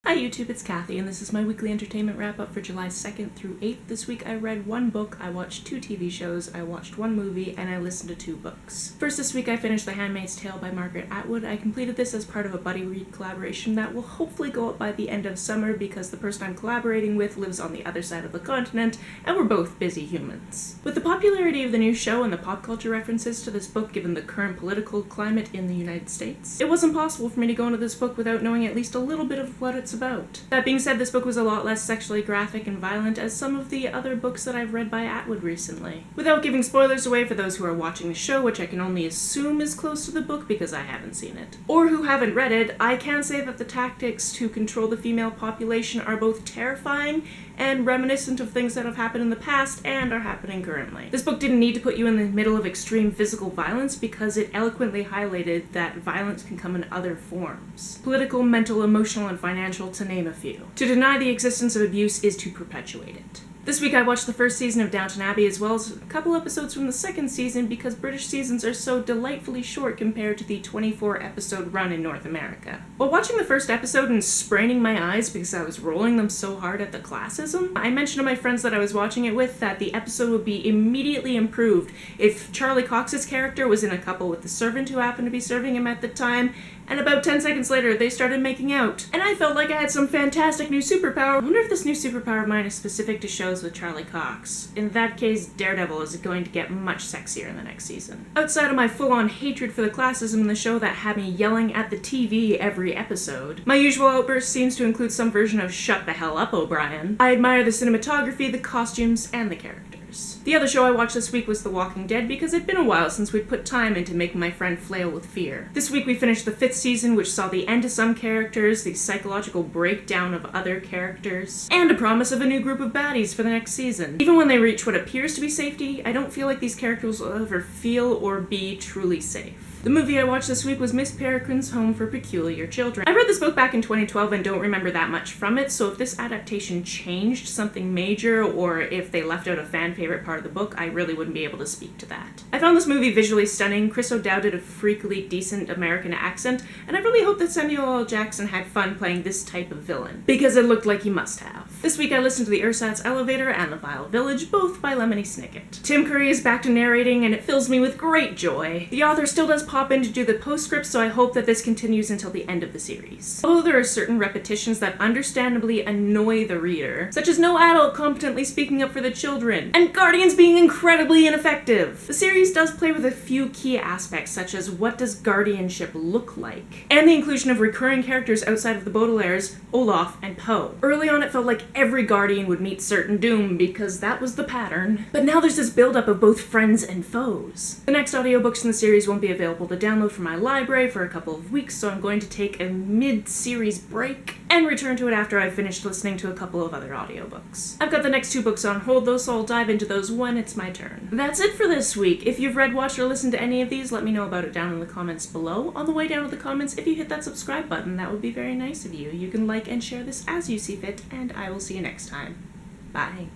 Hi YouTube, it's Kathy, and this is my weekly entertainment wrap-up for July 2nd through 8th. This week I read one book, I watched 2 TV shows, I watched 1 movie, and I listened to 2 books. First this week I finished The Handmaid's Tale by Margaret Atwood. I completed this as part of a buddy read collaboration that will hopefully go up by the end of summer because the person I'm collaborating with lives on the other side of the continent, and we're both busy humans. With the popularity of the new show and the pop culture references to this book given the current political climate in the United States, it wasn't possible for me to go into this book without knowing at least a little bit of what it's about. That being said, this book was a lot less sexually graphic and violent as some of the other books that I've read by Atwood recently. Without giving spoilers away for those who are watching the show, which I can only assume is close to the book because I haven't seen it, or who haven't read it, I can say that the tactics to control the female population are both terrifying and reminiscent of things that have happened in the past and are happening currently. This book didn't need to put you in the middle of extreme physical violence because it eloquently highlighted that violence can come in other forms. Political, mental, emotional, and financial, to name a few. To deny the existence of abuse is to perpetuate it. This week I watched the first season of Downton Abbey as well as a couple episodes from the second season because British seasons are so delightfully short compared to the 24-episode run in North America. While watching the first episode and spraining my eyes because I was rolling them so hard at the classism, I mentioned to my friends that I was watching it with that the episode would be immediately improved if Charlie Cox's character was in a couple with the servant who happened to be serving him at the time, and about 10 seconds later they started making out. And I felt like I had some fantastic new superpower. I wonder if this new superpower of mine is specific to shows with Charlie Cox. In that case, Daredevil is going to get much sexier in the next season. Outside of my full-on hatred for the classism in the show that had me yelling at the TV every episode, my usual outburst seems to include some version of "Shut the hell up, O'Brien." I admire the cinematography, the costumes, and the characters. The other show I watched this week was The Walking Dead because it'd been a while since we'd put time into making my friend flail with fear. This week we finished the 5th season, which saw the end to some characters, the psychological breakdown of other characters, and a promise of a new group of baddies for the next season. Even when they reach what appears to be safety, I don't feel like these characters will ever feel or be truly safe. The movie I watched this week was Miss Peregrine's Home for Peculiar Children. I read this book back in 2012 and don't remember that much from it, so if this adaptation changed something major or if they left out a fan favorite part of the book, I really wouldn't be able to speak to that. I found this movie visually stunning. Chris O'Dowd did a freakily decent American accent, and I really hope that Samuel L. Jackson had fun playing this type of villain, because it looked like he must have. This week I listened to The Ersatz Elevator and The Vile Village, both by Lemony Snicket. Tim Curry is back to narrating, and it fills me with great joy. The author still does pop in to do the postscript, so I hope that this continues until the end of the series. Although there are certain repetitions that understandably annoy the reader, such as no adult competently speaking up for the children, and Guardians being incredibly ineffective, the series does play with a few key aspects, such as what does guardianship look like, and the inclusion of recurring characters outside of the Baudelaires, Olaf, and Poe. Early on it felt like every Guardian would meet certain doom because that was the pattern, but now there's this build-up of both friends and foes. The next audiobooks in the series won't be available to download from my library for a couple of weeks, so I'm going to take a mid-series break and return to it after I've finished listening to a couple of other audiobooks. I've got the next 2 books on hold though, so I'll dive into those when it's my turn. That's it for this week. If you've read, watched, or listened to any of these, let me know about it down in the comments below. On the way down to the comments, if you hit that subscribe button, that would be very nice of you. You can like and share this as you see fit, and I will see you next time. Bye.